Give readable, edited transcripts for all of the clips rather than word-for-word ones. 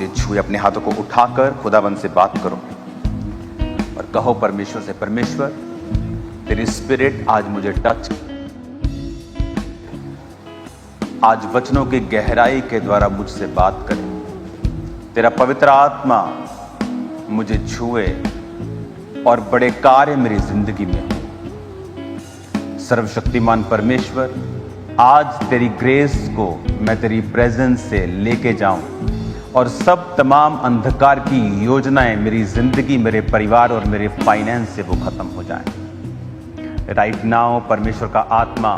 मुझे छुए। अपने हाथों को उठाकर खुदाबंद से बात करो और कहो परमेश्वर से, परमेश्वर तेरी स्पिरिट आज मुझे टच, आज वचनों की गहराई के द्वारा मुझसे बात करे। तेरा पवित्र आत्मा मुझे छुए और बड़े कार्य मेरी जिंदगी में हो। सर्वशक्तिमान परमेश्वर, आज तेरी ग्रेस को मैं तेरी प्रेजेंस से लेके जाऊं और सब तमाम अंधकार की योजनाएं मेरी जिंदगी, मेरे परिवार और मेरे फाइनेंस से वो खत्म हो जाएं। राइट नाउ परमेश्वर का आत्मा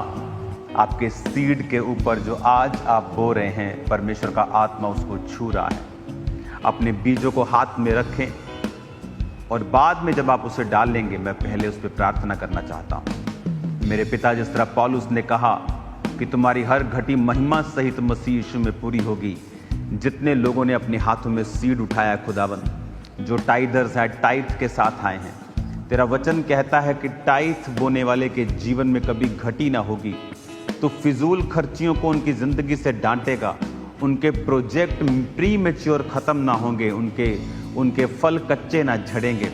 आपके सीड के ऊपर जो आज आप बो रहे हैं, परमेश्वर का आत्मा उसको छू रहा है। अपने बीजों को हाथ में रखें और बाद में जब आप उसे डालेंगे, मैं पहले उस पर प्रार्थना करना चाहता हूं। मेरे पिता, जिस तरह पौलुस ने कहा कि तुम्हारी हर घटी महिमा सहित मसीह यीशु में पूरी होगी, जितने लोगों ने अपने हाथों में सीड उठाया खुदावन, जो टाइदर्स है, टाइथ के साथ आए हैं, तेरा वचन कहता है कि टाइथ बोने वाले के जीवन में कभी घटी ना होगी। तो फिजूल खर्चियों को उनकी जिंदगी से डांटेगा, उनके प्रोजेक्ट प्री मैच्योर खत्म ना होंगे, उनके फल कच्चे ना झड़ेंगे।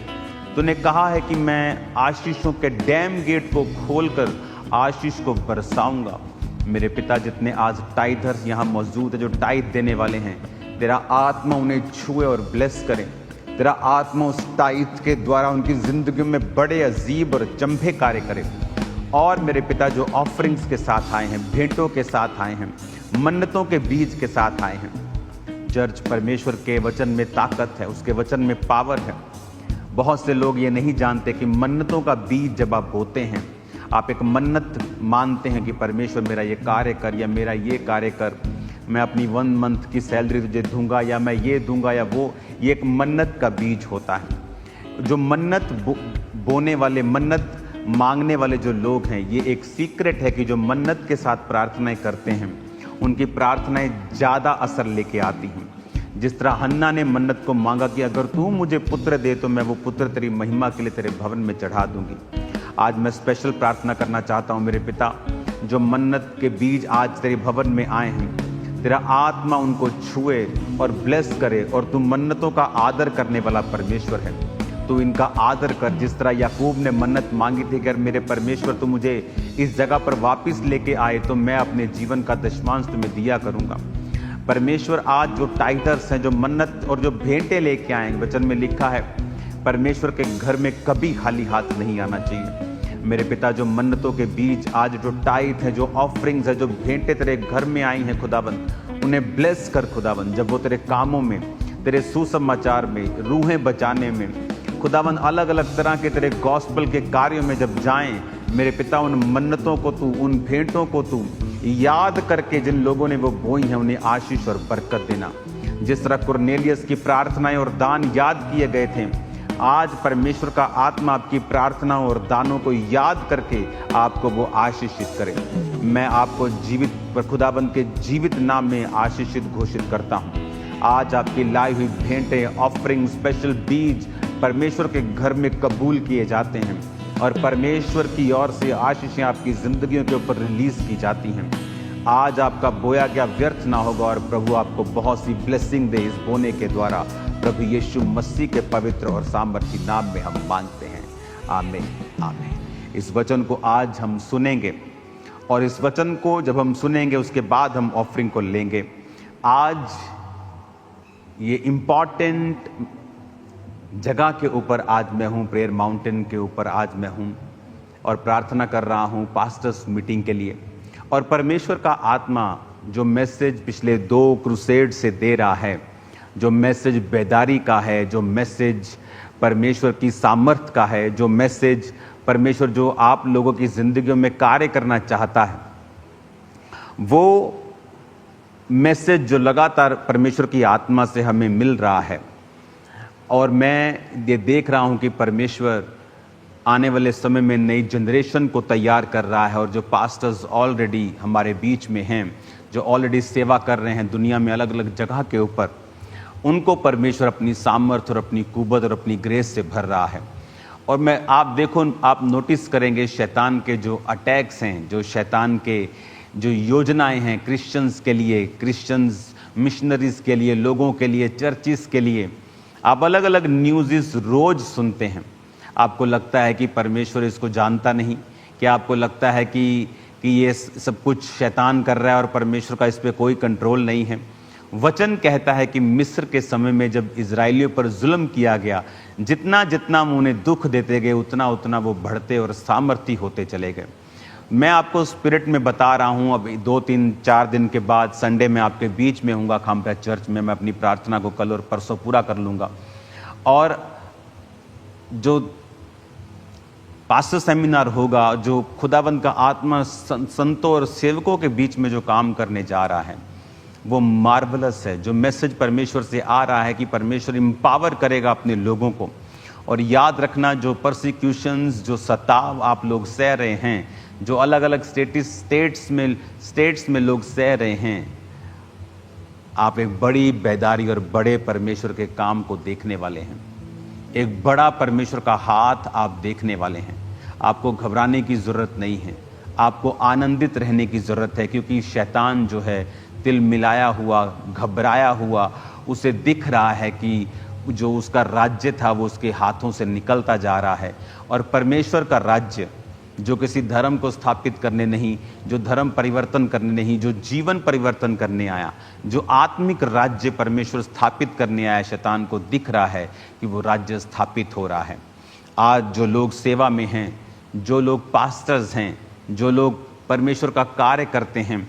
तूने कहा है कि मैं आशीषों के डैम गेट को खोलकर आशीष को बरसाऊंगा। मेरे पिता, जितने आज टाइथर्स यहाँ मौजूद है, जो टाइथ देने वाले हैं, तेरा आत्मा उन्हें छुए और ब्लेस करे। तेरा आत्मा उस टाइथ के द्वारा उनकी जिंदगी में बड़े अजीब और चंभे कार्य करे। और मेरे पिता, जो ऑफरिंग्स के साथ आए हैं, भेंटों के साथ आए हैं, मन्नतों के बीज के साथ आए हैं, चर्च, परमेश्वर के वचन में ताकत है, उसके वचन में पावर है। बहुत से लोग ये नहीं जानते कि मन्नतों का बीज जब आप बोते हैं, आप एक मन्नत मानते हैं कि परमेश्वर मेरा ये कार्य कर, या मेरा ये कार्य कर, मैं अपनी 1 मंथ की सैलरी तुझे दूंगा, या मैं ये दूंगा या वो, ये एक मन्नत का बीज होता है। जो मन्नत बोने वाले, मन्नत मांगने वाले जो लोग हैं, ये एक सीक्रेट है कि जो मन्नत के साथ प्रार्थनाएं करते हैं, उनकी प्रार्थनाएं ज़्यादा असर लेके आती हैं। जिस तरह हन्ना ने मन्नत को मांगा कि अगर तू मुझे पुत्र दे तो मैं वो पुत्र तेरी महिमा के लिए तेरे भवन में चढ़ा दूंगी। आज मैं स्पेशल प्रार्थना करना चाहता हूँ मेरे पिता, जो मन्नत के बीज आज तेरे भवन में आए हैं, तेरा आत्मा उनको छुए और ब्लेस करे। और तू मन्नतों का आदर करने वाला परमेश्वर है, तू इनका आदर कर। जिस तरह याकूब ने मन्नत मांगी थी कि अगर मेरे परमेश्वर तू मुझे इस जगह पर वापस लेके आए तो मैं अपने जीवन का दशमांश तुम्हें दिया करूंगा। परमेश्वर, आज जो टाइटर्स हैं, जो मन्नत और जो भेंटे लेके आए, वचन में लिखा है परमेश्वर के घर में कभी खाली हाथ नहीं आना चाहिए। मेरे पिता, जो मन्नतों के बीज आज जो टाइट है, जो ऑफरिंग्स है, जो भेंटे तेरे घर में आई हैं खुदाबंद, उन्हें ब्लेस कर खुदाबंद। जब वो तेरे कामों में, तेरे सुसमाचार में, रूहें बचाने में, खुदावन अलग अलग तरह के तेरे गॉस्पल के कार्यों में जब जाएं, मेरे पिता, उन मन्नतों को तू, उन भेंटों को तू याद करके जिन लोगों ने वो बोई हैं, उन्हें आशीष और बरकत देना। जिस तरह कुरनेलियस की प्रार्थनाएं और दान याद किए गए थे, आज परमेश्वर का आत्मा आपकी प्रार्थना और दानों को याद करके आपको वो आशीषित करे। मैं आपको जीवित खुदाबंद के जीवित नाम में आशीषित घोषित करता हूँ। आज आपकी लाई हुई भेंटें, ऑफरिंग, स्पेशल बीज परमेश्वर के घर में कबूल किए जाते हैं और परमेश्वर की ओर से आशीषें आपकी जिंदगियों के ऊपर रिलीज की जाती हैं। आज आपका बोया गया व्यर्थ ना होगा और प्रभु आपको बहुत सी ब्लेसिंग दे इस बोने के द्वारा। प्रभु यीशु मसीह के पवित्र और सामर्थी नाम में हम मांगते हैं, आमीन, आमीन। इस वचन को आज हम सुनेंगे और इस वचन को जब हम सुनेंगे उसके बाद हम ऑफरिंग को लेंगे। आज ये इम्पॉर्टेंट जगह के ऊपर आज मैं हूँ, प्रेयर माउंटेन के ऊपर आज मैं हूँ और प्रार्थना कर रहा हूँ पास्टर्स मीटिंग के लिए। और परमेश्वर का आत्मा जो मैसेज पिछले 2 क्रूसेड से दे रहा है, जो मैसेज बेदारी का है, जो मैसेज परमेश्वर की सामर्थ का है, जो मैसेज परमेश्वर जो आप लोगों की जिंदगियों में कार्य करना चाहता है, वो मैसेज जो लगातार परमेश्वर की आत्मा से हमें मिल रहा है। और मैं ये देख रहा हूँ कि परमेश्वर आने वाले समय में नई जनरेशन को तैयार कर रहा है और जो पास्टर्स ऑलरेडी हमारे बीच में हैं, जो ऑलरेडी सेवा कर रहे हैं दुनिया में अलग अलग जगह के ऊपर, उनको परमेश्वर अपनी सामर्थ और अपनी कुव्वत और अपनी ग्रेस से भर रहा है। और मैं आप देखो, आप नोटिस करेंगे शैतान के जो अटैक्स हैं, जो शैतान के जो योजनाएं हैं क्रिश्चियंस के लिए, क्रिश्चियंस मिशनरीज के लिए, लोगों के लिए, चर्चिस के लिए। आप अलग अलग न्यूज़ रोज सुनते हैं। आपको लगता है कि परमेश्वर इसको जानता नहीं, क्या आपको लगता है कि ये सब कुछ शैतान कर रहा है और परमेश्वर का इस पे कोई कंट्रोल नहीं है? वचन कहता है कि मिस्र के समय में जब इजराइलियों पर जुल्म किया गया, जितना जितना उन्हें दुख देते गए उतना उतना वो बढ़ते और सामर्थी होते चले गए। मैं आपको स्पिरिट में बता रहा हूँ, अभी 2-3-4 दिन के बाद संडे में आपके बीच में हूँगा खामप्या चर्च में। मैं अपनी प्रार्थना को कल और परसों पूरा कर लूँगा, और जो पास्टर सेमिनार होगा, जो खुदावंद का आत्मा संतों और सेवकों के बीच में जो काम करने जा रहा है वो मार्वलस है। जो मैसेज परमेश्वर से आ रहा है कि परमेश्वर एम्पावर करेगा अपने लोगों को। और याद रखना, जो परसिक्यूशंस, जो सताव आप लोग सह रहे हैं, जो अलग अलग स्टेट्स में लोग सह रहे हैं, आप एक बड़ी बेदारी और बड़े परमेश्वर के काम को देखने वाले हैं। एक बड़ा परमेश्वर का हाथ आप देखने वाले हैं। आपको घबराने की ज़रूरत नहीं है, आपको आनंदित रहने की ज़रूरत है, क्योंकि शैतान जो है तिल मिलाया हुआ, घबराया हुआ, उसे दिख रहा है कि जो उसका राज्य था वो उसके हाथों से निकलता जा रहा है। और परमेश्वर का राज्य, जो किसी धर्म को स्थापित करने नहीं, जो धर्म परिवर्तन करने नहीं, जो जीवन परिवर्तन करने आया, जो आत्मिक राज्य परमेश्वर स्थापित करने आया, शैतान को दिख रहा है कि वो राज्य स्थापित हो रहा है। आज जो लोग सेवा में हैं, जो लोग पास्टर्स हैं, जो लोग परमेश्वर का कार्य करते हैं,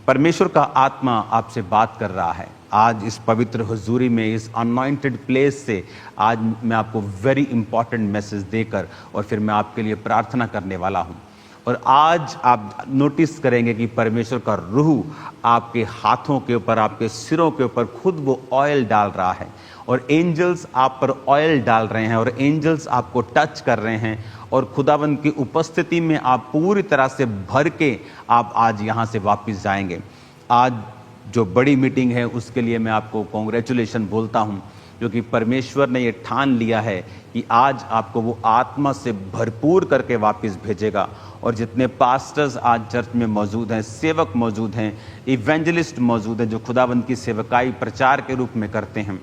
परमेश्वर का आत्मा आपसे बात कर रहा है। आज इस पवित्र हुजूरी में, इस अनॉइंटेड प्लेस से आज मैं आपको वेरी इंपॉर्टेंट मैसेज देकर और फिर मैं आपके लिए प्रार्थना करने वाला हूं। और आज आप नोटिस करेंगे कि परमेश्वर का रूह आपके हाथों के ऊपर, आपके सिरों के ऊपर खुद वो ऑयल डाल रहा है, और एंजल्स आप पर ऑयल डाल रहे हैं, और एंजल्स आपको टच कर रहे हैं, और खुदावंद की उपस्थिति में आप पूरी तरह से भर के आप आज यहाँ से वापस जाएंगे। आज जो बड़ी मीटिंग है उसके लिए मैं आपको कॉन्ग्रेचुलेशन बोलता हूँ, क्योंकि परमेश्वर ने ये ठान लिया है कि आज आपको वो आत्मा से भरपूर करके वापस भेजेगा। और जितने पास्टर्स आज चर्च में मौजूद हैं, सेवक मौजूद हैं, इवेंजलिस्ट मौजूद हैं, जो खुदावंद की सेवकाई प्रचार के रूप में करते हैं,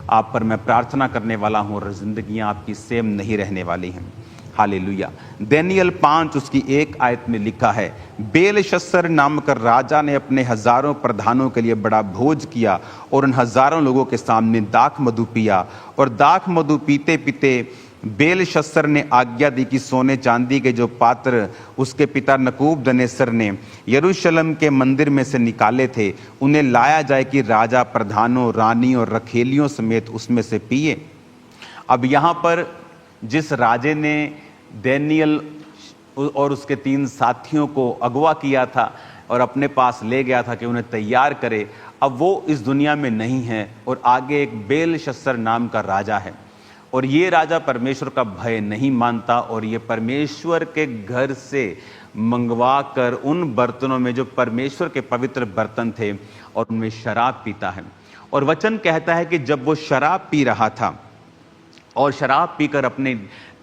आप पर मैं प्रार्थना करने वाला हूँ और जिंदगियाँ आपकी सेम नहीं रहने वाली हैं। हालेलुया। दानियेल 5 उसकी 1 आयत में लिखा है, बेलशस्सर नामक राजा ने अपने हजारों प्रधानों के लिए बड़ा भोज किया और उन हजारों लोगों के सामने दाख मधु पिया। और दाख मधु पीते पीते बेलशस्सर ने आज्ञा दी कि सोने चांदी के जो पात्र उसके पिता नबूकदनेस्सर ने यरूशलेम के मंदिर में से निकाले थे, उन्हें लाया जाए कि राजा, प्रधानों, रानी और रखेलियों समेत उसमें से पिए। अब यहाँ पर जिस राजे ने दानियेल और उसके 3 साथियों को अगवा किया था और अपने पास ले गया था कि उन्हें तैयार करे, अब वो इस दुनिया में नहीं है, और आगे एक बेलशस्सर नाम का राजा है। और ये राजा परमेश्वर का भय नहीं मानता, और ये परमेश्वर के घर से मंगवा कर उन बर्तनों में, जो परमेश्वर के पवित्र बर्तन थे, और उनमें शराब पीता है। और वचन कहता है कि जब वो शराब पी रहा था और शराब पीकर अपने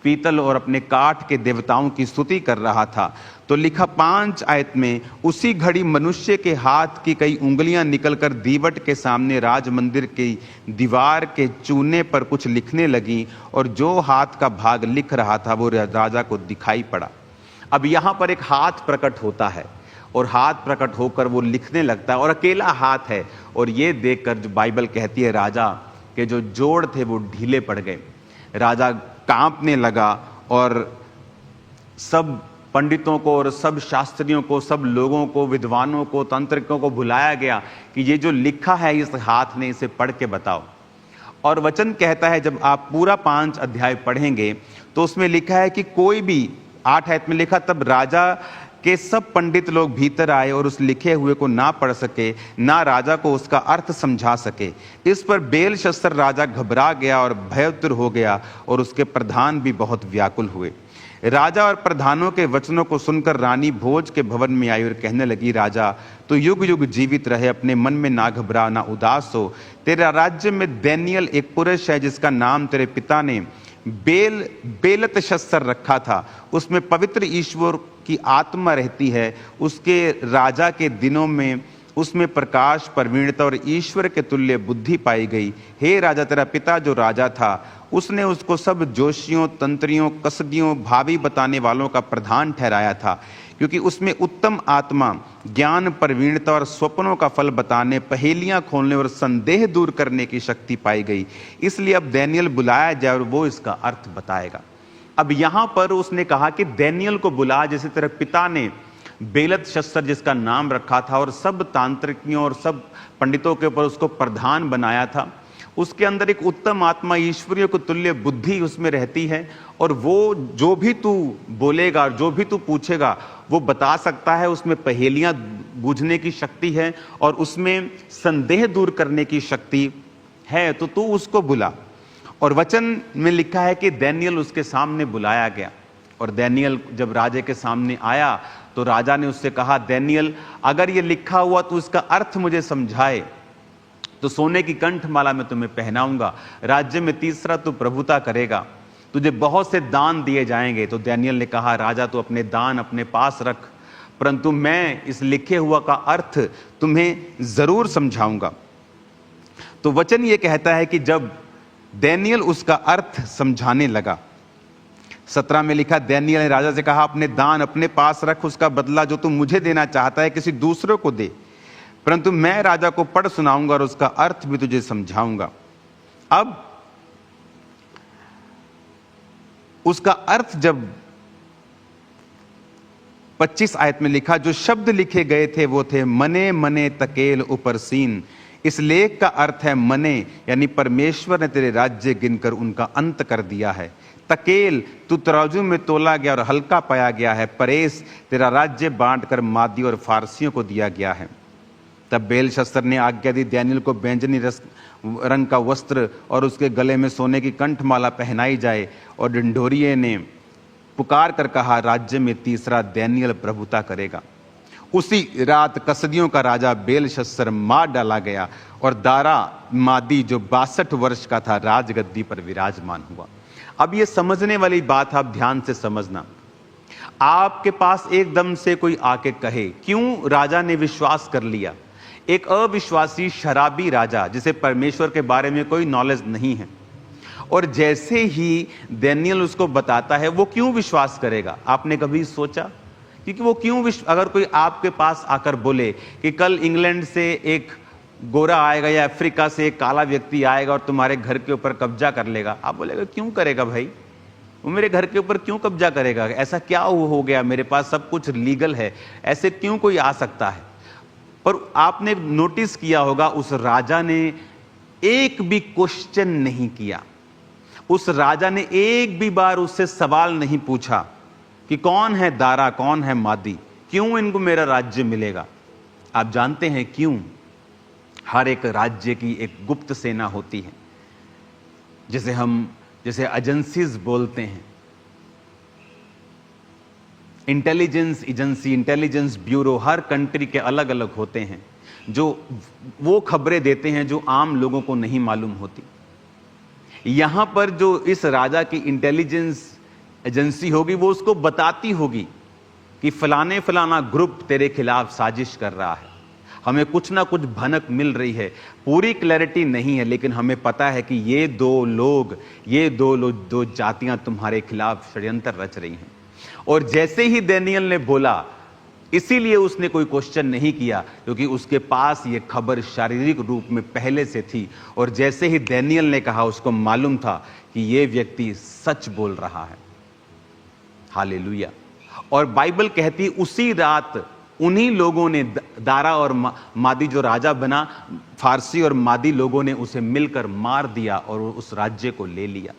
पीतल और अपने काठ के देवताओं की स्तुति कर रहा था, तो लिखा 5 आयत में, उसी घड़ी मनुष्य के हाथ की कई उंगलियां निकलकर दीवट के सामने राज मंदिर की दीवार के चूने पर कुछ लिखने लगी, और जो हाथ का भाग लिख रहा था वो राजा को दिखाई पड़ा। अब यहाँ पर एक हाथ प्रकट होता है, और हाथ प्रकट होकर वो लिखने लगता है, और अकेला हाथ है। और ये देखकर जो बाइबल कहती है, राजा के जो जोड़ थे वो ढीले पड़ गए, राजा कांपने लगा, और सब पंडितों को और सब शास्त्रियों को, सब लोगों को, विद्वानों को, तांत्रिकों को बुलाया गया कि ये जो लिखा है इस हाथ ने, इसे पढ़ के बताओ। और वचन कहता है, जब आप पूरा 5 अध्याय पढ़ेंगे तो उसमें लिखा है कि कोई भी, 8 आयत में लिखा, तब राजा के सब पंडित लोग भीतर आए और उस लिखे हुए को ना पढ़ सके, ना राजा को उसका अर्थ समझा सके। इस पर बेलशस्सर राजा घबरा गया और भयभीत हो गया, और उसके प्रधान भी बहुत व्याकुल हुए। राजा और प्रधानों के वचनों को सुनकर रानी भोज के भवन में आई और कहने लगी, राजा तो युग युग जीवित रहे, अपने मन में ना घबरा, ना उदास हो। तेरा राज्य में दानियेल एक पुरुष है जिसका नाम तेरे पिता ने बेलतशस्सर रखा था, उसमें पवित्र ईश्वर की आत्मा रहती है। उसके राजा के दिनों में उसमें प्रकाश, प्रवीणता और ईश्वर के तुल्य बुद्धि पाई गई। हे राजा, तेरा पिता जो राजा था उसने उसको सब जोशियों, तंत्रियों, कसदियों, भावी बताने वालों का प्रधान ठहराया था, क्योंकि उसमें उत्तम आत्मा, ज्ञान, प्रवीणता और स्वप्नों का फल बताने, पहेलियां खोलने और संदेह दूर करने की शक्ति पाई गई। इसलिए अब दानिय्येल बुलाया जाए और वो इसका अर्थ बताएगा। अब यहां पर उसने कहा कि दानिय्येल को बुला, जैसे तेरे पिता ने बेलतशस्सर जिसका नाम रखा था और सब तांत्रिकों और सब पंडितों के ऊपर उसको प्रधान बनाया था, उसके अंदर एक उत्तम आत्मा, ईश्वरीय को तुल्य बुद्धि उसमें रहती है, और वो जो भी तू बोलेगा और जो भी तू पूछेगा वो बता सकता है। उसमें पहेलियां बूझने की शक्ति है और उसमें संदेह दूर करने की शक्ति है, तो तू उसको बुला। और वचन में लिखा है कि दानिय्येल उसके सामने बुलाया गया, और दानिय्येल जब राजे के सामने आया तो राजा ने उससे कहा, दानिय्येल, अगर ये लिखा हुआ तो इसका अर्थ मुझे समझाए, तो सोने की कंठमाला मैं तुम्हें पहनाऊंगा, राज्य में तीसरा तू प्रभुता करेगा, तुझे बहुत से दान दिए जाएंगे। तो दानिय्येल ने कहा, राजा तू अपने दान अपने पास रख, परंतु मैं इस लिखे हुआ का अर्थ तुम्हें जरूर समझाऊंगा। तो वचन ये कहता है कि जब दानिय्येल उसका अर्थ समझाने लगा, 17 में लिखा, दानिय्येल ने राजा से कहा, अपने दान अपने पास रख, उसका बदला जो तू मुझे देना चाहता है किसी दूसरे को दे, परंतु मैं राजा को पढ़ सुनाऊंगा और उसका अर्थ भी तुझे समझाऊंगा। अब उसका अर्थ जब 25 आयत में लिखा, जो शब्द लिखे गए थे वो थे, मने मने तकेल ऊपर सीन। इस लेख का अर्थ है मने, यानी परमेश्वर ने तेरे राज्य गिनकर उनका अंत कर दिया है। तकेल, तू तराजू में तोला गया और हल्का पाया गया है। परेस, तेरा राज्य बांटकर मादी और फारसियों को दिया गया है। तब बेलशस्सर ने आज्ञा दी, दानिय्येल को बैंजनी रंग का वस्त्र और उसके गले में सोने की कंठमाला पहनाई जाए। और ढिंढोरिये ने पुकार कर कहा, राज्य में तीसरा दानिय्येल प्रभुता करेगा। उसी रात कसदियों का राजा बेलशस्सर मार डाला गया और दारा मादी जो 62 वर्ष का था राजगद्दी पर विराजमान हुआ। अब ये समझने वाली बात आप ध्यान से समझना। आपके पास एकदम से कोई आके कहे, क्यों राजा ने विश्वास कर लिया? एक अविश्वासी शराबी राजा जिसे परमेश्वर के बारे में कोई नॉलेज नहीं है, और जैसे ही दानिय्येल उसको बताता है, वो क्यों विश्वास करेगा? आपने कभी सोचा? क्योंकि वो क्यों अगर कोई आपके पास आकर बोले कि कल इंग्लैंड से एक गोरा आएगा या अफ्रीका से एक काला व्यक्ति आएगा और तुम्हारे घर के ऊपर कब्जा कर लेगा, आप बोलेगा क्यों करेगा भाई? वो मेरे घर के ऊपर क्यों कब्जा करेगा? ऐसा क्या हो गया? मेरे पास सब कुछ लीगल है, ऐसे क्यों कोई आ सकता है? पर आपने नोटिस किया होगा, उस राजा ने एक भी क्वेश्चन नहीं किया। उस राजा ने एक भी बार उससे सवाल नहीं पूछा कि कौन है दारा, कौन है मादी, क्यों इनको मेरा राज्य मिलेगा। आप जानते हैं क्यों? हर एक राज्य की एक गुप्त सेना होती है, जैसे एजेंसीज बोलते हैं, इंटेलिजेंस एजेंसी, इंटेलिजेंस ब्यूरो, हर कंट्री के अलग अलग होते हैं, जो वो खबरें देते हैं जो आम लोगों को नहीं मालूम होती। यहां पर जो इस राजा की इंटेलिजेंस एजेंसी होगी, वो उसको बताती होगी कि फलाना ग्रुप तेरे खिलाफ साजिश कर रहा है, हमें कुछ ना कुछ भनक मिल रही है, पूरी क्लैरिटी नहीं है, लेकिन हमें पता है कि ये दो जातियां तुम्हारे खिलाफ षड्यंत्र रच रही हैं। और जैसे ही दानिय्येल ने बोला, इसीलिए उसने कोई क्वेश्चन नहीं किया, क्योंकि उसके पास ये खबर शारीरिक रूप में पहले से थी। और जैसे ही दानिय्येल ने कहा, उसको मालूम था कि ये व्यक्ति सच बोल रहा है। हालेलुया। और बाइबल कहती, उसी रात उन्हीं लोगों ने, दारा और मादी जो राजा बना, फारसी और मादी लोगों ने उसे मिलकर मार दिया और उस राज्य को ले लिया।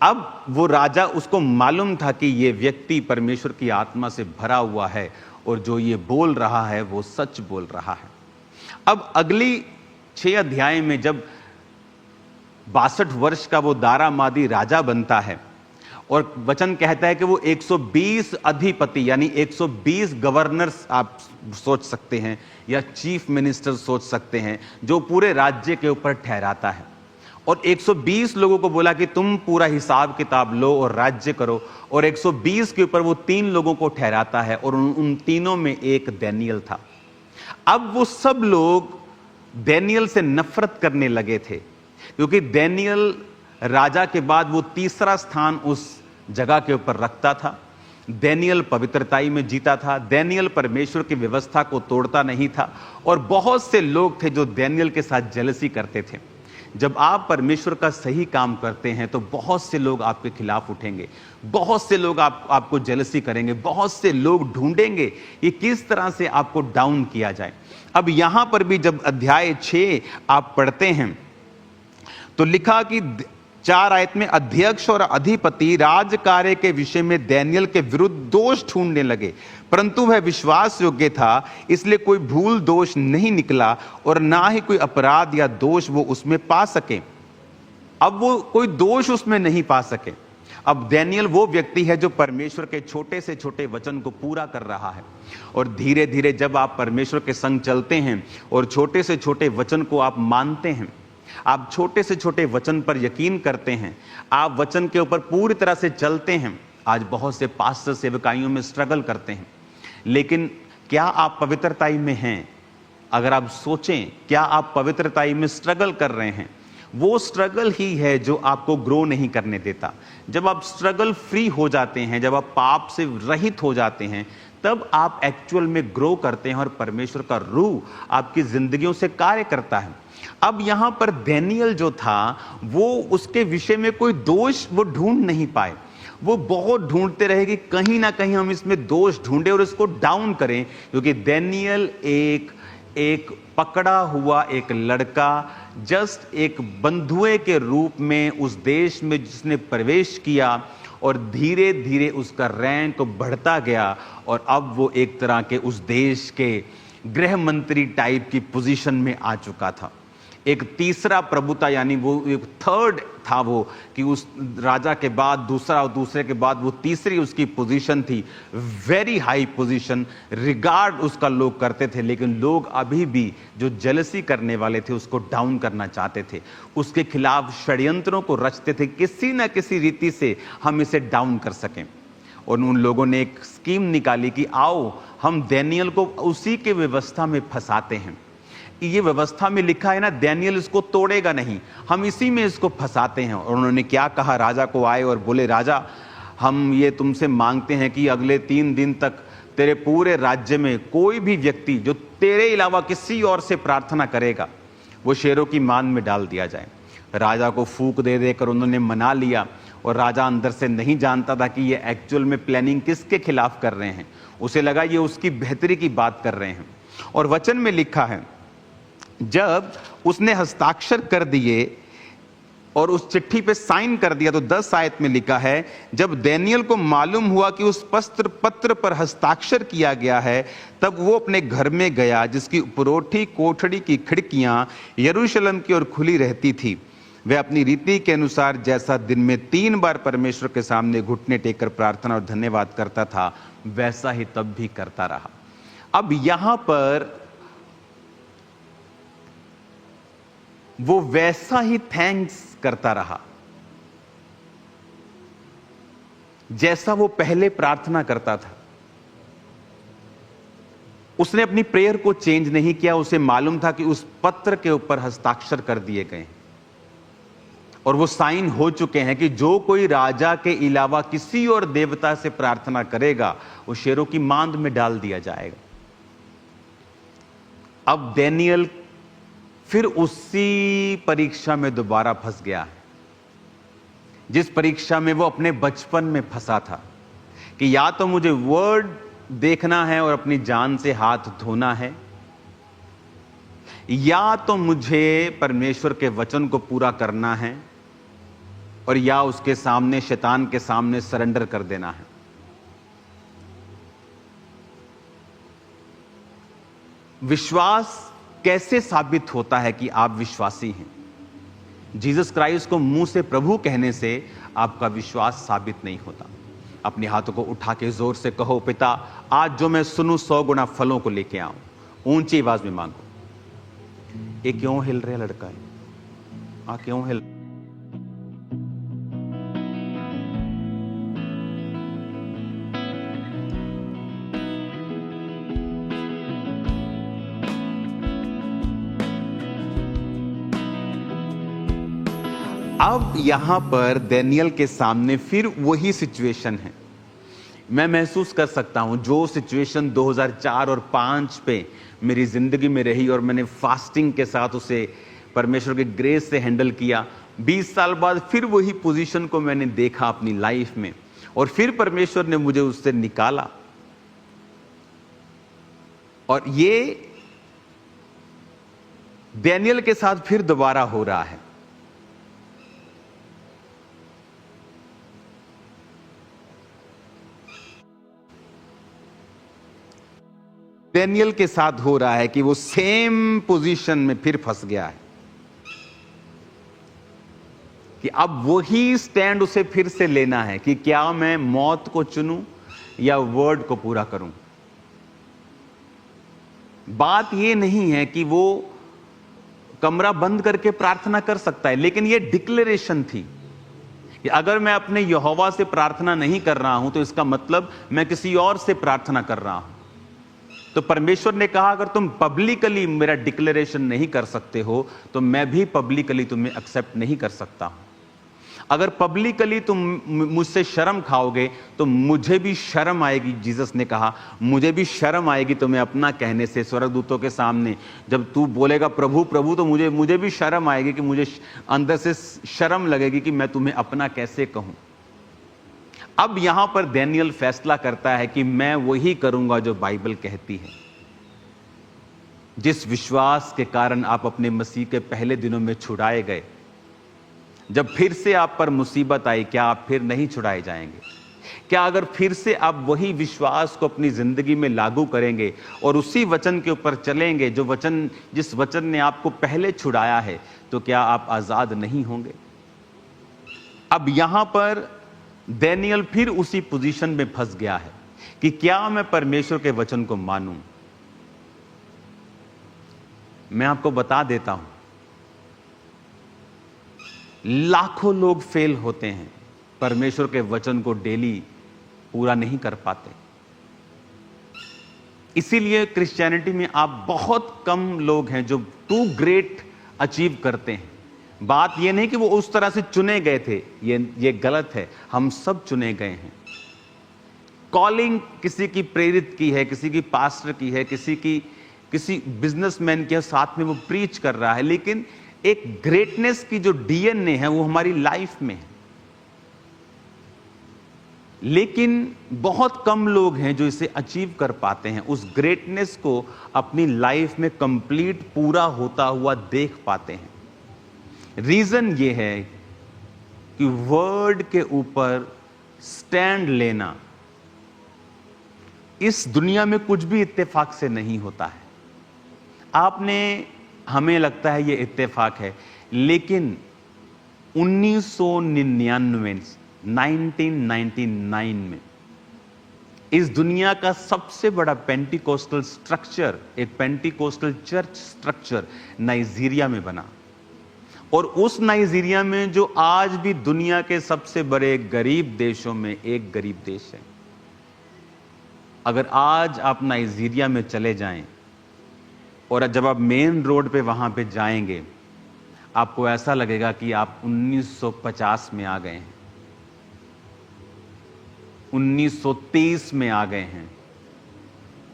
अब वो राजा, उसको मालूम था कि ये व्यक्ति परमेश्वर की आत्मा से भरा हुआ है और जो ये बोल रहा है वो सच बोल रहा है। अब अगली 6 अध्याय में जब 62 वर्ष का वो दारा मादी राजा बनता है, और वचन कहता है कि वो 120 अधिपति यानी 120 गवर्नर्स आप सोच सकते हैं, या चीफ मिनिस्टर सोच सकते हैं, जो पूरे राज्य के ऊपर ठहराता है। और 120 लोगों को बोला कि तुम पूरा हिसाब किताब लो और राज्य करो, और 120 के ऊपर वो 3 लोगों को ठहराता है, और उन तीनों में एक दानिय्येल था। अब वो सब लोग डैनियल से नफरत करने लगे थे, क्योंकि डैनियल राजा के बाद वो तीसरा स्थान उस जगह के ऊपर रखता था। डैनियल पवित्रताई में जीता था, डैनियल परमेश्वर की व्यवस्था को तोड़ता नहीं था, और बहुत से लोग थे जो डैनियल के साथ जेलसी करते थे। जब आप परमेश्वर का सही काम करते हैं तो बहुत से लोग आपके खिलाफ उठेंगे, बहुत से लोग आपको जेलसी करेंगे, बहुत से लोग ढूंढेंगे कि किस तरह से आपको डाउन किया जाए। अब यहां पर भी जब अध्याय 6 आप पढ़ते हैं तो लिखा कि 4 आयत में, अध्यक्ष और अधिपति राज कार्य के विषय में डैनियल के विरुद्ध दोष ढूंढने लगे, परंतु वह विश्वास योग्य था, इसलिए कोई भूल दोष नहीं निकला और ना ही कोई अपराध या दोष वो उसमें पा सके। अब वो कोई दोष उसमें नहीं पा सके। अब डैनियल वो व्यक्ति है जो परमेश्वर के छोटे से छोटे वचन को पूरा कर रहा है, और धीरे धीरे जब आप परमेश्वर के संग चलते हैं और छोटे से छोटे वचन को आप मानते हैं, आप छोटे से छोटे वचन पर यकीन करते हैं, आप वचन के ऊपर पूरी तरह से चलते हैं। आज बहुत से पास्टर सेवकाइयों में स्ट्रगल करते हैं, लेकिन क्या आप पवित्रताई में हैं? अगर आप सोचें, क्या आप पवित्रताई में स्ट्रगल कर रहे हैं? वो स्ट्रगल ही है जो आपको ग्रो नहीं करने देता। जब आप स्ट्रगल फ्री हो जाते हैं, जब आप पाप से रहित हो जाते हैं, तब आप एक्चुअल में ग्रो करते हैं और परमेश्वर का रूह आपकी जिंदगियों से कार्य करता है। अब यहां पर डैनियल जो था, वो उसके विषय में कोई दोष वो ढूंढ नहीं पाए। वो बहुत ढूंढते रहे कि कहीं ना कहीं हम इसमें दोष ढूंढे और इसको डाउन करें, क्योंकि डैनियल एक पकड़ा हुआ एक लड़का, जस्ट एक बंधुए के रूप में उस देश में जिसने प्रवेश किया, और धीरे धीरे उसका रैंक बढ़ता गया, और अब वो एक तरह के उस देश के गृह मंत्री टाइप की पोजीशन में आ चुका था। एक तीसरा प्रभुता, यानी वो एक थर्ड था, वो कि उस राजा के बाद दूसरा और दूसरे के बाद वो तीसरी उसकी पोजीशन थी। वेरी हाई पोजीशन, रिगार्ड उसका लोग करते थे, लेकिन लोग अभी भी जो जेलसी करने वाले थे उसको डाउन करना चाहते थे, उसके खिलाफ षड्यंत्रों को रचते थे, किसी ना किसी रीति से हम इसे डाउन कर सकें। और उन लोगों ने एक स्कीम निकाली कि आओ हम डैनियल को उसी के व्यवस्था में फंसाते हैं। ये व्यवस्था में लिखा है ना, डैनियल इसको तोड़ेगा नहीं, हम इसी में इसको फंसाते हैं। और उन्होंने क्या कहा, राजा को आए और बोले, राजा हम ये तुमसे मांगते हैं कि अगले 3 दिन तक तेरे पूरे राज्य में कोई भी व्यक्ति जो तेरे अलावा किसी और से प्रार्थना करेगा, वो शेरों की मान में डाल दिया जाए। राजा को फूंक दे देकर उन्होंने मना लिया, और राजा अंदर से नहीं जानता था कि ये एक्चुअल में प्लानिंग किसके खिलाफ कर रहे हैं। उसे लगा ये उसकी बेहतरी की बात कर रहे हैं। और वचन में लिखा है, जब उसने हस्ताक्षर कर दिए और उस चिट्ठी पे साइन कर दिया, तो 10 आयत में लिखा है, जब डैनियल को मालूम हुआ कि उस पत्र पर हस्ताक्षर किया गया है, तब वो अपने घर में गया, जिसकी उपरोठी कोठड़ी की खिड़कियां यरूशलेम की ओर खुली रहती थी। वह अपनी रीति के अनुसार जैसा दिन में 3 बार परमेश्वर के सामने घुटने टेककर प्रार्थना और धन्यवाद करता था, वैसा ही तब भी करता रहा। अब यहां पर वो वैसा ही थैंक्स करता रहा जैसा वो पहले प्रार्थना करता था। उसने अपनी प्रेयर को चेंज नहीं किया। उसे मालूम था कि उस पत्र के ऊपर हस्ताक्षर कर दिए गए और वो साइन हो चुके हैं कि जो कोई राजा के अलावा किसी और देवता से प्रार्थना करेगा, वो शेरों की मांद में डाल दिया जाएगा। अब डैनियल फिर उसी परीक्षा में दोबारा फंस गया, जिस परीक्षा में वो अपने बचपन में फंसा था कि या तो मुझे वर्ड देखना है और अपनी जान से हाथ धोना है, या तो मुझे परमेश्वर के वचन को पूरा करना है, और या उसके सामने, शैतान के सामने सरेंडर कर देना है। विश्वास कैसे साबित होता है कि आप विश्वासी हैं? जीसस क्राइस्ट को मुंह से प्रभु कहने से आपका विश्वास साबित नहीं होता। अपने हाथों को उठा के जोर से कहो, पिता आज जो मैं सुनूं 100 गुना फलों को लेके आऊं। ऊंची आवाज में मांगो। ये क्यों हिल रहा लड़का है? क्यों हिल? अब यहां पर दानियल के सामने फिर वही सिचुएशन है। मैं महसूस कर सकता हूं जो सिचुएशन 2004 और 5 पे मेरी जिंदगी में रही और मैंने फास्टिंग के साथ उसे परमेश्वर के ग्रेस से हैंडल किया। 20 साल बाद फिर वही पोजीशन को मैंने देखा अपनी लाइफ में और फिर परमेश्वर ने मुझे उससे निकाला। और ये दानियल के साथ फिर दोबारा हो रहा है। दानियल के साथ हो रहा है कि वो सेम पोजीशन में फिर फंस गया है कि अब वही स्टैंड उसे फिर से लेना है कि क्या मैं मौत को चुनूं या वर्ड को पूरा करूं। बात यह नहीं है कि वो कमरा बंद करके प्रार्थना कर सकता है, लेकिन यह डिक्लेरेशन थी कि अगर मैं अपने यहोवा से प्रार्थना नहीं कर रहा हूं तो इसका मतलब मैं किसी और से प्रार्थना कर रहा हूं। तो परमेश्वर ने कहा अगर तुम पब्लिकली मेरा डिक्लेरेशन नहीं कर सकते हो तो मैं भी पब्लिकली तुम्हें एक्सेप्ट नहीं कर सकता हूं। अगर पब्लिकली तुम मुझसे शर्म खाओगे तो मुझे भी शर्म आएगी। जीसस ने कहा मुझे भी शर्म आएगी तुम्हें अपना कहने से स्वर्गदूतों के सामने। जब तू बोलेगा प्रभु प्रभु तो मुझे भी शर्म आएगी कि मुझे अंदर से शर्म लगेगी कि मैं तुम्हें अपना कैसे कहूं। अब यहां पर दानियल फैसला करता है कि मैं वही करूंगा जो बाइबल कहती है। जिस विश्वास के कारण आप अपने मसीह के पहले दिनों में छुड़ाए गए, जब फिर से आप पर मुसीबत आई क्या आप फिर नहीं छुड़ाए जाएंगे? क्या अगर फिर से आप वही विश्वास को अपनी जिंदगी में लागू करेंगे और उसी वचन के ऊपर चलेंगे जिस वचन ने आपको पहले छुड़ाया है, तो क्या आप आजाद नहीं होंगे? अब यहां पर दानियल फिर उसी पोजीशन में फंस गया है कि क्या मैं परमेश्वर के वचन को मानूं। मैं आपको बता देता हूं, लाखों लोग फेल होते हैं, परमेश्वर के वचन को डेली पूरा नहीं कर पाते। इसीलिए क्रिश्चियनिटी में आप बहुत कम लोग हैं जो टू ग्रेट अचीव करते हैं। बात यह नहीं कि वो उस तरह से चुने गए थे, ये गलत है। हम सब चुने गए हैं। कॉलिंग किसी की प्रेरित की है, किसी की पास्टर की है, किसी बिजनेसमैन के साथ में वो प्रीच कर रहा है, लेकिन एक ग्रेटनेस की जो डीएनए है वो हमारी लाइफ में है। लेकिन बहुत कम लोग हैं जो इसे अचीव कर पाते हैं, उस ग्रेटनेस को अपनी लाइफ में कंप्लीट पूरा होता हुआ देख पाते हैं। रीजन ये है कि वर्ड के ऊपर स्टैंड लेना इस दुनिया में कुछ भी इत्तेफाक से नहीं होता है। हमें लगता है ये इत्तेफाक है, लेकिन 1999 में इस दुनिया का सबसे बड़ा पेंटिकोस्टल स्ट्रक्चर, एक पेंटिकोस्टल चर्च स्ट्रक्चर नाइजीरिया में बना। और उस नाइजीरिया में जो आज भी दुनिया के सबसे बड़े गरीब देशों में एक गरीब देश है। अगर आज आप नाइजीरिया में चले जाएं और जब आप मेन रोड पे वहां पे जाएंगे, आपको ऐसा लगेगा कि आप 1950 में आ गए हैं, 1930 में आ गए हैं।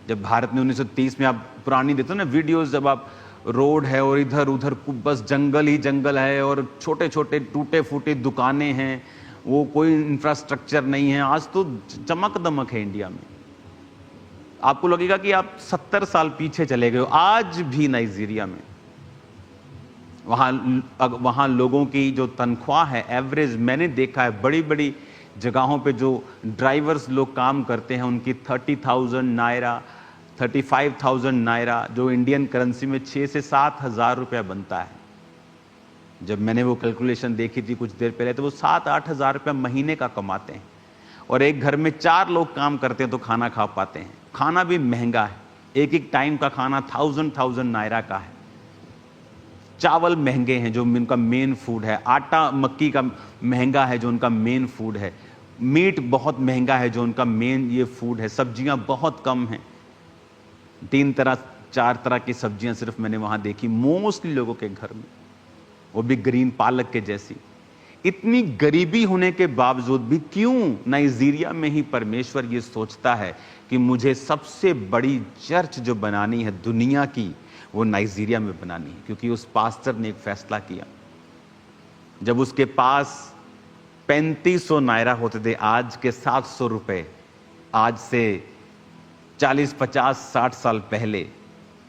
जब भारत में 1930 में आप पुरानी देखते हो ना वीडियोस, जब आप रोड है और इधर उधर बस जंगल ही जंगल है और छोटे छोटे टूटे फूटे दुकानें हैं, वो कोई इंफ्रास्ट्रक्चर नहीं है। आज तो चमक दमक है इंडिया में। आपको लगेगा कि आप 70 साल पीछे चले गए हो। आज भी नाइजीरिया में वहां लोगों की जो तनख्वाह है एवरेज, मैंने देखा है बड़ी बड़ी जगहों पे जो ड्राइवर्स लोग काम करते हैं उनकी 30,000 नायरा, 35,000 नायरा, जो इंडियन करेंसी में 6 से 7 हज़ार रुपया बनता है। जब मैंने वो कैलकुलेशन देखी थी कुछ देर पहले, तो वो 7-8 हज़ार रुपया महीने का कमाते हैं। और एक घर में 4 लोग काम करते हैं तो खाना खा पाते हैं। खाना भी महंगा है, एक टाइम का खाना 1000 नायरा का है। चावल महंगे हैं जो उनका मेन फूड है। आटा मक्की का महंगा है जो उनका मेन फूड है। मीट बहुत महंगा है जो उनका मेन ये फूड है। सब्जियां बहुत कम हैं, 3-4 तरह की सब्जियां सिर्फ मैंने वहां देखी मोस्टली लोगों के घर में, वो भी ग्रीन पालक के जैसी। इतनी गरीबी होने के बावजूद भी क्यों नाइजीरिया में ही परमेश्वर ये सोचता है कि मुझे सबसे बड़ी चर्च जो बनानी है दुनिया की, वो नाइजीरिया में बनानी है? क्योंकि उस पास्टर ने एक फैसला किया। जब उसके पास 3500 नायरा होते थे, आज के 700 रुपए, आज से 40, 50, 60 साल पहले,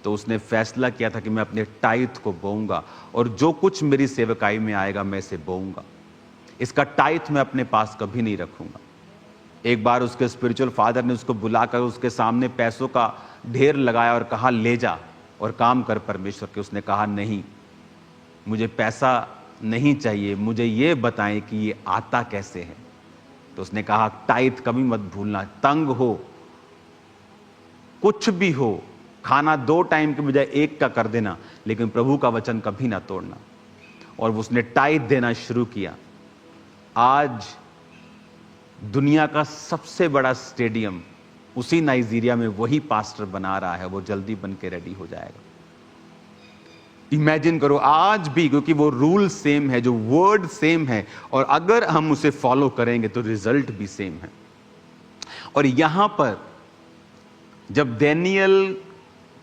तो उसने फैसला किया था कि मैं अपने टाइथ को बोऊंगा और जो कुछ मेरी सेवकाई में आएगा मैं इसे बोऊंगा। इसका टाइथ मैं अपने पास कभी नहीं रखूंगा। एक बार उसके स्पिरिचुअल फादर ने उसको बुलाकर उसके सामने पैसों का ढेर लगाया और कहा, ले जा और काम कर परमेश्वर के। उसने कहा, नहीं, मुझे पैसा नहीं चाहिए, मुझे ये बताएं कि ये आता कैसे है। तो उसने कहा, टाइथ कभी मत भूलना, तंग हो, कुछ भी हो, खाना 2 टाइम के बजाय 1 का कर देना, लेकिन प्रभु का वचन कभी ना तोड़ना। और उसने टाइथ देना शुरू किया। आज दुनिया का सबसे बड़ा स्टेडियम उसी नाइजीरिया में वही पास्टर बना रहा है। वो जल्दी बन के रेडी हो जाएगा। इमेजिन करो, आज भी, क्योंकि वो रूल सेम है, जो वर्ड सेम है, और अगर हम उसे फॉलो करेंगे तो रिजल्ट भी सेम है। और यहां पर जब दानियेल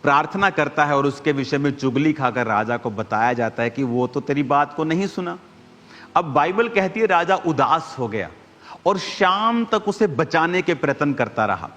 प्रार्थना करता है और उसके विषय में चुगली खाकर राजा को बताया जाता है कि वो तो तेरी बात को नहीं सुना। अब बाइबल कहती है राजा उदास हो गया और शाम तक उसे बचाने के प्रयत्न करता रहा।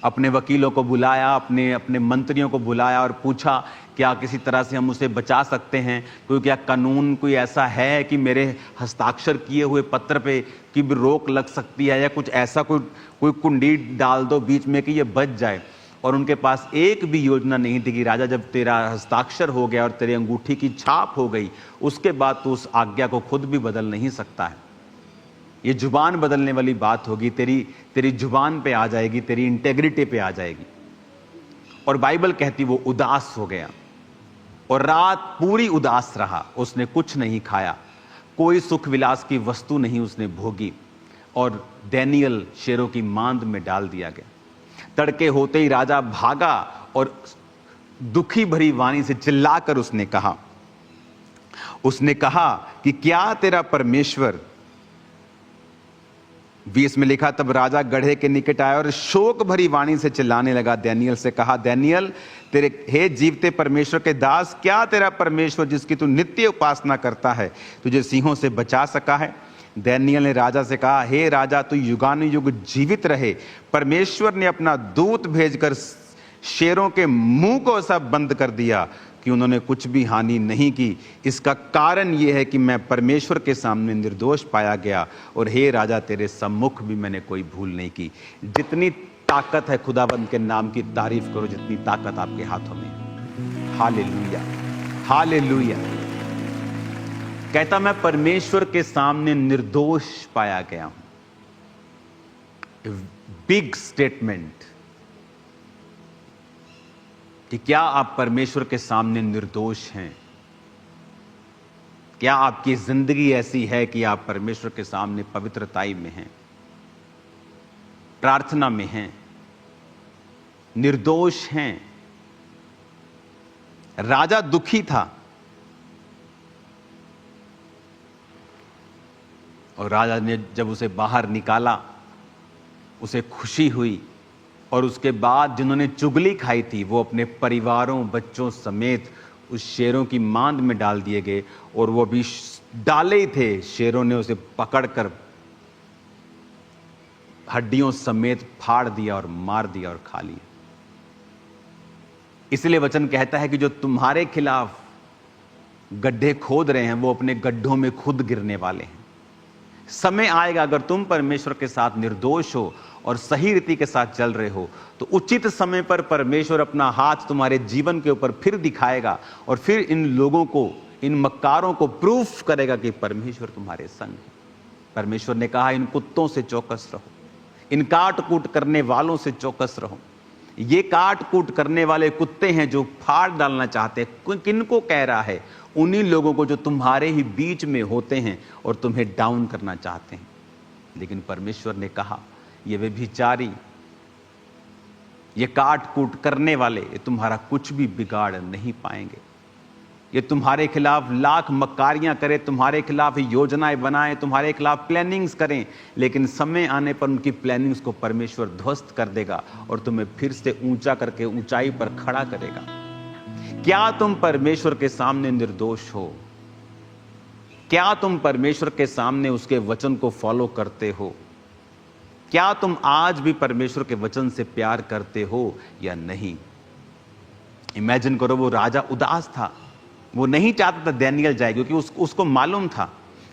अपने वकीलों को बुलाया, अपने मंत्रियों को बुलाया और पूछा, क्या किसी तरह से हम उसे बचा सकते हैं? कोई क्या कानून कोई ऐसा है कि मेरे हस्ताक्षर किए हुए पत्र पे की भी रोक लग सकती है, या कुछ ऐसा कोई कुंडी डाल दो बीच में कि ये बच जाए। और उनके पास एक भी योजना नहीं थी कि राजा, जब तेरा हस्ताक्षर हो गया और तेरी अंगूठी की छाप हो गई, उसके बाद तो उस आज्ञा को खुद भी बदल नहीं सकता है। ये जुबान बदलने वाली बात होगी, तेरी जुबान पे आ जाएगी, तेरी इंटेग्रिटी पे आ जाएगी। और बाइबल कहती वो उदास हो गया और रात पूरी उदास रहा। उसने कुछ नहीं खाया, कोई सुख विलास की वस्तु नहीं उसने भोगी, और दानियेल शेरों की मांद में डाल दिया गया। तड़के होते ही राजा भागा और दुखी भरी वाणी से चिल्लाकर उसने कहा कि क्या तेरा परमेश्वर, 20 में लिखा, तब राजा गढ़े के निकट आया और शोक भरी वाणी से चिल्लाने लगा। दानियेल से कहा, दानियेल, तेरे हे जीवते परमेश्वर के दास, क्या तेरा परमेश्वर जिसकी तू नित्य उपासना करता है तुझे सिंहों से बचा सका है? दानियेल ने राजा से कहा, हे राजा, तू युगानुयुग जीवित रहे। परमेश्वर ने अपना दूत भेजकर शेरों के मुंह को ऐसा बंद कर दिया कि उन्होंने कुछ भी हानि नहीं की। इसका कारण यह है कि मैं परमेश्वर के सामने निर्दोष पाया गया, और हे राजा, तेरे सम्मुख भी मैंने कोई भूल नहीं की। जितनी ताकत है खुदाबंद के नाम की तारीफ करो, जितनी ताकत आपके हाथों में। Hallelujah, hallelujah. कहता, मैं परमेश्वर के सामने निर्दोष पाया गया हूं। बिग स्टेटमेंट कि क्या आप परमेश्वर के सामने निर्दोष हैं? क्या आपकी जिंदगी ऐसी है कि आप परमेश्वर के सामने पवित्रताई में हैं, प्रार्थना में हैं, निर्दोष हैं? राजा दुखी था और राजा ने जब उसे बाहर निकाला, उसे खुशी हुई, और उसके बाद जिन्होंने चुगली खाई थी वो अपने परिवारों, बच्चों समेत उस शेरों की मांद में डाल दिए गए। और वो भी डाले ही थे, शेरों ने उसे पकड़कर हड्डियों समेत फाड़ दिया और मार दिया और खा लिया। इसलिए वचन कहता है कि जो तुम्हारे खिलाफ गड्ढे खोद रहे हैं वो अपने गड्ढों में खुद गिरने वाले हैं। समय आएगा, अगर तुम परमेश्वर के साथ निर्दोष हो और सही रीति के साथ चल रहे हो, तो उचित समय पर परमेश्वर अपना हाथ तुम्हारे जीवन के ऊपर फिर दिखाएगा और फिर इन लोगों को, इन मक्कारों को प्रूफ करेगा कि परमेश्वर तुम्हारे संग है। परमेश्वर ने कहा, इन कुत्तों से चौकस रहो, इन काट कूट करने वालों से चौकस रहो। ये काट कूट करने वाले कुत्ते हैं जो फाड़ डालना चाहते हैं। किनको कह रहा है? उन्हीं लोगों को जो तुम्हारे ही बीच में होते हैं और तुम्हें डाउन करना चाहते हैं। लेकिन परमेश्वर ने कहा, ये व्यभिचारी, ये काट कूट करने वाले, ये तुम्हारा कुछ भी बिगाड़ नहीं पाएंगे। ये तुम्हारे खिलाफ लाख मक्कारियां करे, तुम्हारे खिलाफ योजनाएं बनाएं, तुम्हारे खिलाफ प्लानिंग्स करें, लेकिन समय आने पर उनकी प्लानिंग्स को परमेश्वर ध्वस्त कर देगा और तुम्हें फिर से ऊंचा करके ऊंचाई पर खड़ा करेगा। क्या तुम परमेश्वर के सामने निर्दोष हो? क्या तुम परमेश्वर के सामने उसके वचन को फॉलो करते हो? क्या तुम आज भी परमेश्वर के वचन से प्यार करते हो या नहीं? इमेजिन करो, वो राजा उदास था, वो नहीं चाहता था डैनियल जाए, क्योंकि उसको मालूम था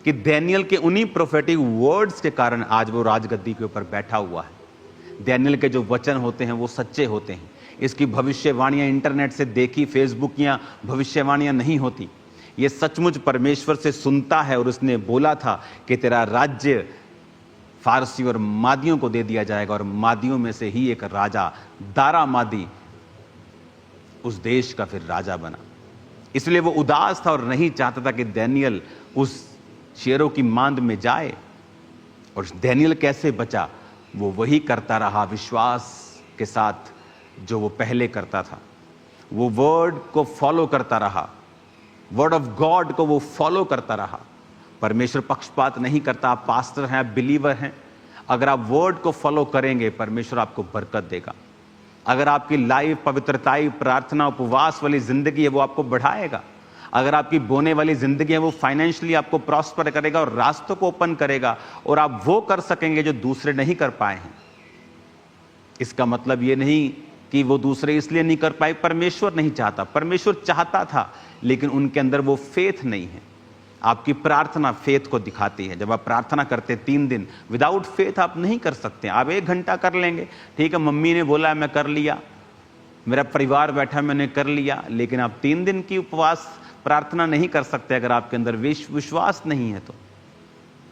कि डैनियल के उन्हीं प्रोफेटिक वर्ड्स के कारण आज वो राजगद्दी के ऊपर बैठा हुआ है। डैनियल के जो वचन होते हैं वो सच्चे होते हैं। इसकी भविष्यवाणियां इंटरनेट से देखी, फेसबुक या भविष्यवाणियां नहीं होती। ये सचमुच परमेश्वर से सुनता है और उसने बोला था कि तेरा राज्य फारसी और मादियों को दे दिया जाएगा, और मादियों में से ही एक राजा दारा मादी उस देश का फिर राजा बना। इसलिए वो उदास था और नहीं चाहता था कि डैनियल उस शेरों की मांद में जाए। और डैनियल कैसे बचा? वो वही करता रहा विश्वास के साथ जो वो पहले करता था। वो वर्ड को फॉलो करता रहा, वर्ड ऑफ गॉड को वो फॉलो करता रहा। परमेश्वर पक्षपात नहीं करता। आप पास्टर हैं, आप बिलीवर हैं, अगर आप वर्ड को फॉलो करेंगे परमेश्वर आपको बरकत देगा। अगर आपकी लाइफ पवित्रताई, प्रार्थना, उपवास वाली जिंदगी है वो आपको बढ़ाएगा। अगर आपकी बोने वाली जिंदगी है वो फाइनेंशियली आपको प्रॉस्पर करेगा और रास्तों को ओपन करेगा, और आप वो कर सकेंगे जो दूसरे नहीं कर पाए हैं। इसका मतलब ये नहीं कि वो दूसरे इसलिए नहीं कर पाए परमेश्वर नहीं चाहता, परमेश्वर चाहता था, लेकिन उनके अंदर वो फेथ नहीं है। आपकी प्रार्थना फेथ को दिखाती है। जब आप प्रार्थना करते 3 दिन, विदाउट फेथ आप नहीं कर सकते। आप 1 घंटा कर लेंगे, ठीक है, मम्मी ने बोला मैं कर लिया, मेरा परिवार बैठा मैंने कर लिया, लेकिन आप 3 दिन की उपवास प्रार्थना नहीं कर सकते अगर आपके अंदर विश्वास नहीं है। तो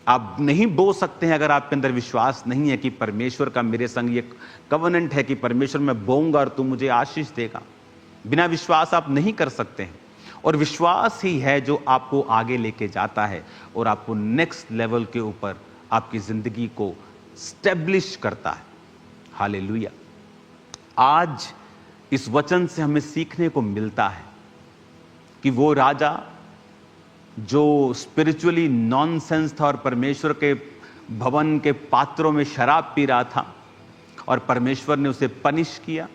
आप नहीं बो सकते हैं अगर आपके अंदर विश्वास नहीं है कि परमेश्वर का मेरे संग ये कवनेंट है कि परमेश्वर मैं बोऊंगा और तू मुझे आशीष देगा। बिना विश्वास आप नहीं कर सकते हैं, और विश्वास ही है जो आपको आगे लेके जाता है और आपको नेक्स्ट लेवल के ऊपर आपकी जिंदगी को स्टेब्लिश करता है। हालेलुया। आज इस वचन से हमें सीखने को मिलता है कि वो राजा जो स्पिरिचुअली नॉनसेंस था और परमेश्वर के भवन के पात्रों में शराब पी रहा था, और परमेश्वर ने उसे पनिश किया।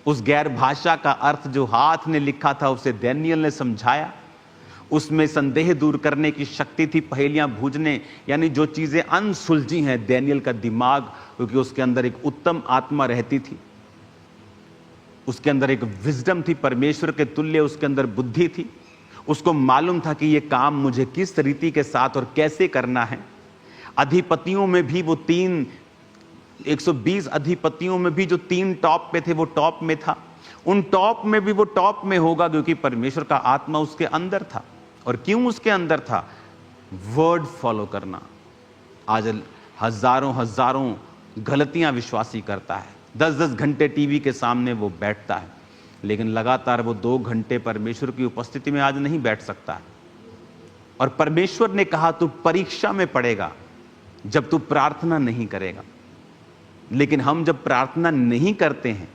उस गैर भाषा का अर्थ जो हाथ ने लिखा था उसे डैनियल ने समझाया। उसमें संदेह दूर करने की शक्ति थी, पहेलियां बूझने, यानी जो चीजें अनसुलझी हैं डैनियल का दिमाग, क्योंकि उसके अंदर एक उत्तम आत्मा रहती थी, उसके अंदर एक विजडम थी, परमेश्वर के तुल्य उसके अंदर बुद्धि थी। उसको मालूम था कि ये काम मुझे किस रीति के साथ और कैसे करना है। अधिपतियों में भी वो 120 अधिपतियों में भी जो 3 टॉप पे थे वो टॉप में था। उन टॉप में भी वो टॉप में होगा क्योंकि परमेश्वर का आत्मा उसके अंदर था। और क्यों उसके अंदर था? वर्ड फॉलो करना। आज हजारों गलतियां विश्वासी करता है। 10-10 घंटे टीवी के सामने वो बैठता है, लेकिन लगातार वो 2 घंटे परमेश्वर की उपस्थिति में आज नहीं बैठ सकता है। और परमेश्वर ने कहा तू परीक्षा में पड़ेगा जब तू प्रार्थना नहीं करेगा। लेकिन हम जब प्रार्थना नहीं करते हैं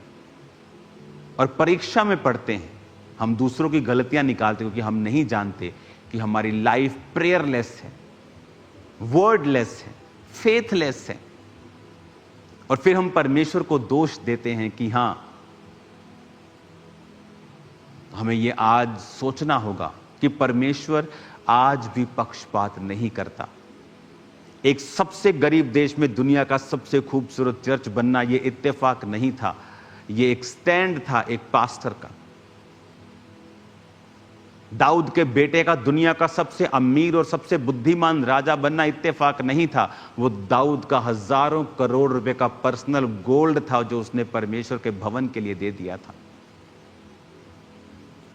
और परीक्षा में पड़ते हैं, हम दूसरों की गलतियां निकालते हैं, क्योंकि हम नहीं जानते कि हमारी लाइफ प्रेयरलेस है, वर्डलेस है, फेथलेस है। और फिर हम परमेश्वर को दोष देते हैं कि हां, हमें यह आज सोचना होगा कि परमेश्वर आज भी पक्षपात नहीं करता। एक सबसे गरीब देश में दुनिया का सबसे खूबसूरत चर्च बनना यह इत्तेफाक नहीं था, यह एक स्टैंड था एक पास्टर का। दाऊद के बेटे का दुनिया का सबसे अमीर और सबसे बुद्धिमान राजा बनना इत्तेफाक नहीं था, वो दाऊद का हजारों करोड़ रुपए का पर्सनल गोल्ड था जो उसने परमेश्वर के भवन के लिए दे दिया था।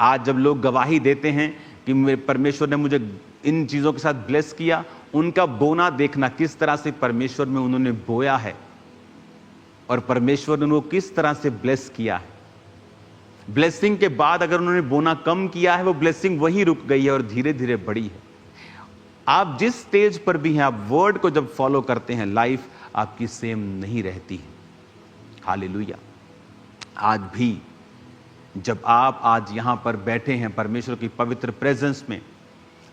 आज जब लोग गवाही देते हैं कि परमेश्वर ने मुझे इन चीजों के साथ ब्लेस किया, उनका बोना देखना किस तरह से परमेश्वर में उन्होंने बोया है और परमेश्वर ने उनको किस तरह से ब्लेस किया है। ब्लेसिंग के बाद अगर उन्होंने बोना कम किया है, वो ब्लेसिंग वहीं रुक गई है और धीरे धीरे बढ़ी है। आप जिस स्टेज पर भी हैं, आप वर्ड को जब फॉलो करते हैं, लाइफ आपकी सेम नहीं रहती है। हालेलुया। आज भी जब आप आज यहां पर बैठे हैं परमेश्वर की पवित्र प्रेजेंस में,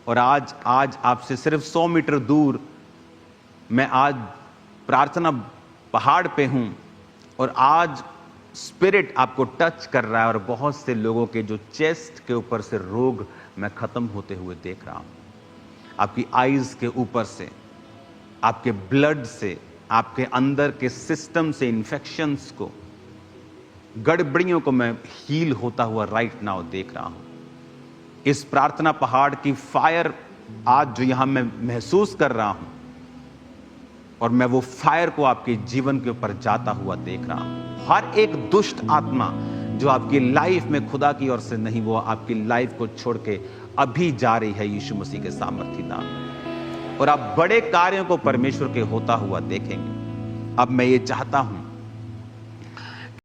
और आज आपसे सिर्फ 100 मीटर दूर मैं आज प्रार्थना पहाड़ पे हूं, और आज स्पिरिट आपको टच कर रहा है, और बहुत से लोगों के जो चेस्ट के ऊपर से रोग मैं खत्म होते हुए देख रहा हूं। आपकी आईज के ऊपर से, आपके ब्लड से, आपके अंदर के सिस्टम से इन्फेक्शंस को, गड़बड़ियों को मैं हील होता हुआ राइट नाउ देख रहा हूं। इस प्रार्थना पहाड़ की फायर आज जो यहां मैं महसूस कर रहा हूं, और मैं वो फायर को आपके जीवन के ऊपर जाता हुआ देख रहा हूं। हर एक दुष्ट आत्मा जो आपकी लाइफ में खुदा की ओर से नहीं, वो आपकी लाइफ को छोड़ के अभी जा रही है यीशु मसीह के सामर्थी नाम में, और आप बड़े कार्यों को परमेश्वर के होता हुआ देखेंगे। अब मैं ये चाहता हूं